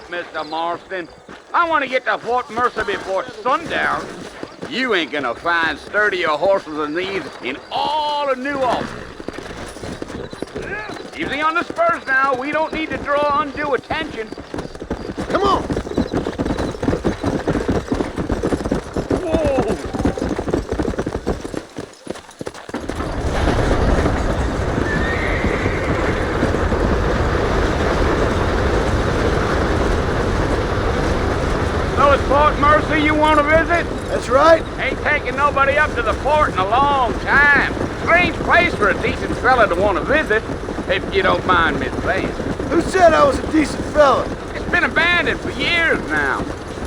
Mr. Marston. I want to get to Fort Mercer before sundown. You ain't gonna find sturdier horses than these in all of New Orleans. Easy on the spurs now. We don't need to draw undue attention. Come on! Whoa! So it's Fort Mercer you want to visit? That's right. Ain't taking nobody up to the fort in a long time. Strange place for a decent fella to want to visit, if you don't mind me saying. Who said I was a decent fella? It's been abandoned for years now.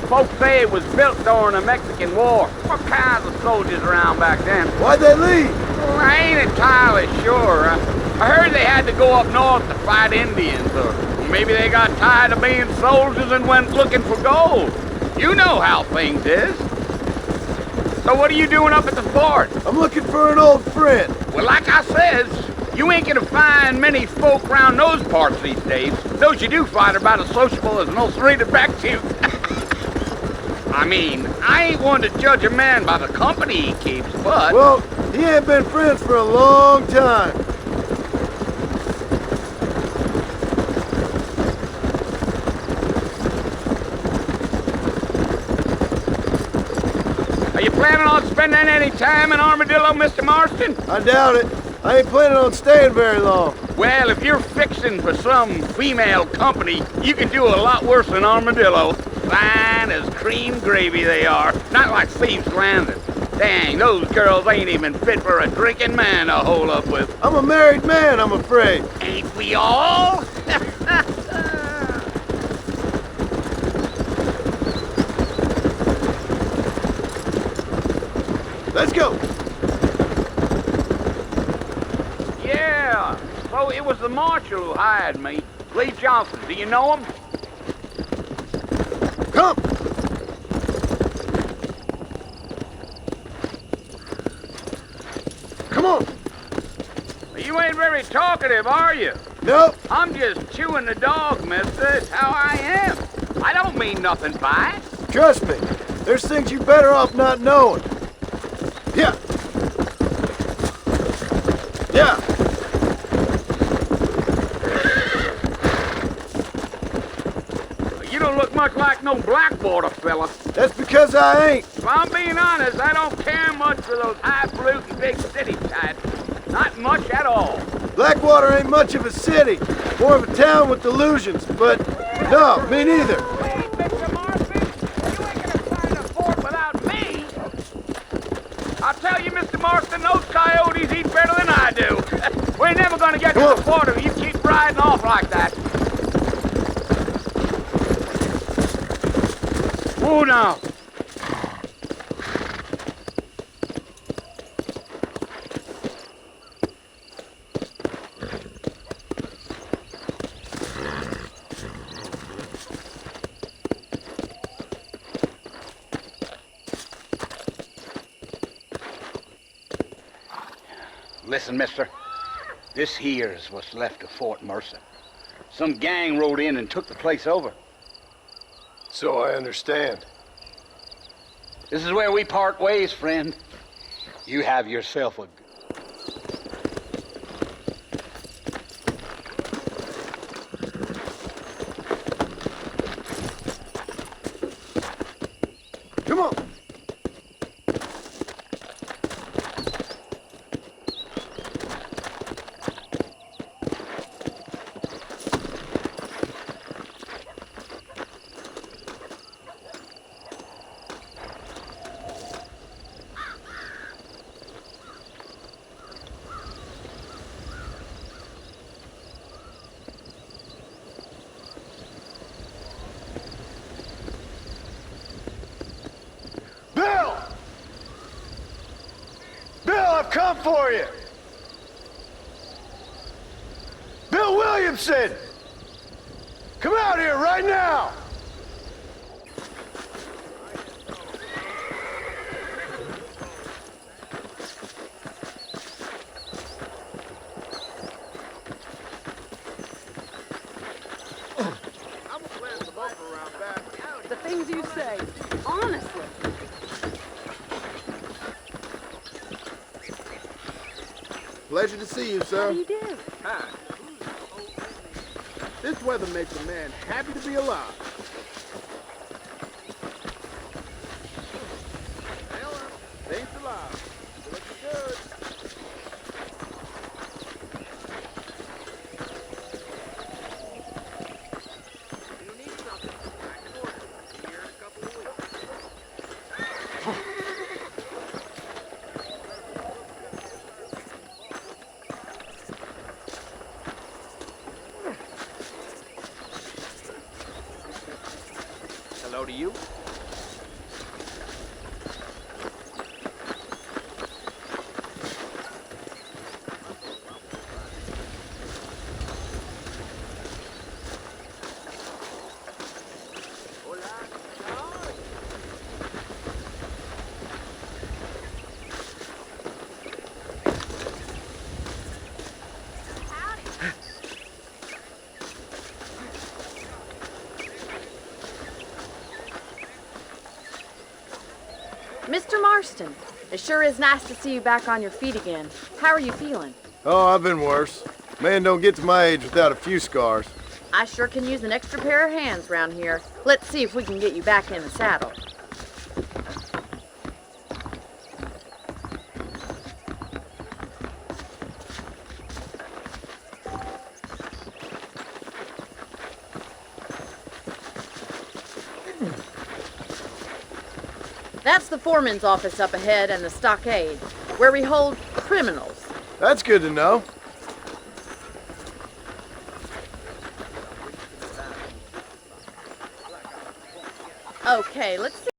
Folks say it was built during the Mexican War. What kinds of soldiers around back then? Why'd they leave? Well, I ain't entirely sure. I heard they had to go up north to fight Indians, or maybe they got tired of being soldiers and went looking for gold. You know how things is. So what are you doing up at the fort? I'm looking for an old friend. Well, like I says, you ain't gonna find many folk around those parts these days. Those you do find are about as sociable as an ulcerated back tooth. I mean, I ain't one to judge a man by the company he keeps, but... Well, he ain't been friends for a long time. Are you planning on spending any time in Armadillo, Mr. Marston? I doubt it. I ain't planning on staying very long. Well, if you're fixing for some female company, you can do a lot worse than Armadillo. Fine as cream gravy they are. Not like Thieves Landing. Dang, those girls ain't even fit for a drinking man to hole up with. I'm a married man, I'm afraid. Ain't we all? Let's go. Yeah, so it was the marshal who hired me. Lee Johnson, do you know him? Come. Come on. You ain't very talkative, are you? Nope. I'm just chewing the dog, mister. It's how I am. I don't mean nothing by it. Trust me. There's things you better off not knowing. Yeah. Yeah. You don't look much like no Blackwater fella. That's because I ain't. If I'm being honest, I don't care much for those highfalutin big city types. Not much at all. Blackwater ain't much of a city. More of a town with delusions, but no, me neither. Wait, Mr. Marston. You ain't gonna find a fort without me. I'll tell you, Mr. Marston, those coyotes eat better than I do. We're never gonna get to the fort if you keep riding off like that. Whoa now. Listen, mister. This here's what's left of Fort Mercer. Some gang rode in and took the place over. So I understand. This is where we part ways, friend. You have yourself a... Come on. I've come for you! Bill Williamson! Come out here right now! I'm gonna plant the bumper around. you say. Honestly. Pleasure to see you, How sir. do you do? Hi. This weather makes a man happy to be alive. Thanks a lot. You looking good. You need something? I can order it. Here in a couple of weeks. Hello to you. Mr. Marston, it sure is nice to see you back on your feet again. How are you feeling? Oh, I've been worse. Man don't get to my age without a few scars. I sure can use an extra pair of hands round here. Let's see if we can get you back in the saddle. That's the foreman's office up ahead and the stockade, where we hold criminals. That's good to know. Okay, let's see.